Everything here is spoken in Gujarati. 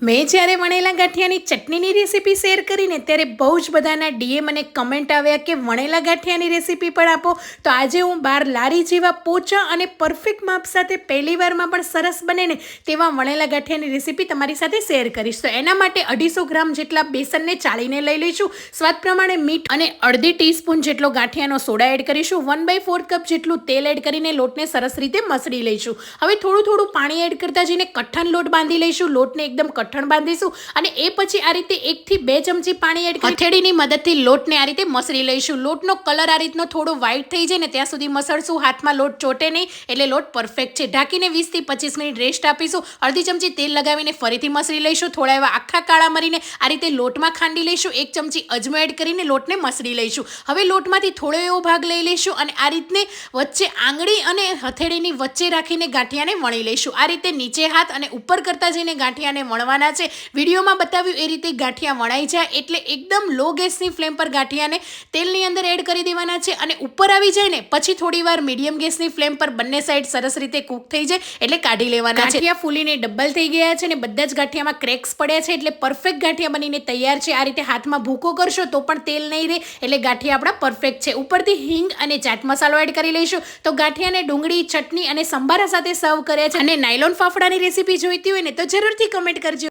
મેં જ્યારે વણેલા ગાંઠિયાની ચટણીની રેસીપી શેર કરીને ત્યારે બહુ જ બધાના ડીએમ અને કમેન્ટ આવ્યા કે વણેલા ગાંઠિયાની રેસીપી પણ આપો. તો આજે હું બાર લારી જેવા પોચા અને પરફેક્ટ માપ સાથે પહેલી વારમાં પણ સરસ બને ને તેવા વણેલા ગાંઠિયાની રેસીપી તમારી સાથે શેર કરીશ. તો એના માટે 250 ગ્રામ જેટલા બેસનને ચાળીને લઈ લઈશું. સ્વાદ પ્રમાણે મીઠ અને અડધી ટીસ્પૂન જેટલો ગાંઠિયાનો સોડા એડ કરીશું. 1/4 કપ જેટલું તેલ એડ કરીને લોટને સરસ રીતે મસળી લઈશું. હવે થોડું પાણી એડ કરતા જઈને કઠણ લોટ બાંધી લઈશું. લોટને એકદમ કઠણ બાંધીશું અને એ પછી આ રીતે 1 થી 2 ચમચી પાણી એડ કરી હથેળીની મદદથી લોટને આ રીતે મસળી લઈશું. લોટનો કલર આ રીતનો થોડો વ્હાઈટ થઈ જાય ને ત્યાં સુધી મસળશું. હાથમાં લોટ ચોટે નહીં, એટલે લોટ પરફેક્ટ છે. ઢાંકીને 20 થી 25 મિનિટ રેસ્ટ આપીશું. અડધી ચમચી તેલ લગાવીને ફરીથી મસળી લઈશું. થોડા એવા આખા કાળા મરીને આ રીતે લોટમાં ખાંડી લઈશું. 1 ચમચી અજમો એડ કરીને લોટને મસળી લઈશું. હવે લોટમાંથી થોડો એવો ભાગ લઈ લઈશું અને આ રીતને વચ્ચે આંગળી અને હથેળીની વચ્ચે રાખીને ગાંઠિયાને વણી લઈશું. આ રીતે નીચે હાથ અને ઉપર કરતા જઈને ગાંઠિયાને વણવાના છે. વિડીયોમાં બતાવ્યું એ રીતે ગાંઠિયા વણાઈ જાય એટલે એકદમ લો ગેસની ફ્લેમ પર ગાંઠિયાને તેલની અંદર એડ કરી દેવાના છે અને ઉપર આવી જાય ને પછી થોડીવાર મીડિયમ ગેસની ફ્લેમ પર બંને સાઈડ સરસ રીતે કૂક થઈ જાય એટલે કાઢી લેવાના છે. ગાંઠિયા ફૂલીને ડબલ થઈ ગયા છે અને બધા જ ગાંઠિયામાં ક્રેક્સ પડ્યા છે એટલે પરફેક્ટ ગાંઠિયા બનીને તૈયાર છે. આ રીતે હાથમાં ભૂકો કરશો તો પણ તેલ નહીં રહે એટલે ગાંઠિયા આપણા પરફેક્ટ છે. ઉપરથી હિંગ અને ચાટ મસાલો એડ કરી લઈશું. તો ગાંઠિયાને ડુંગળી, ચટણી અને સંભારા સાથે સર્વ કર્યા છે. અને નાયલોન ફાફડાની રેસીપી જોઈતી હોય ને તો જરૂરથી કમેન્ટ કરજો.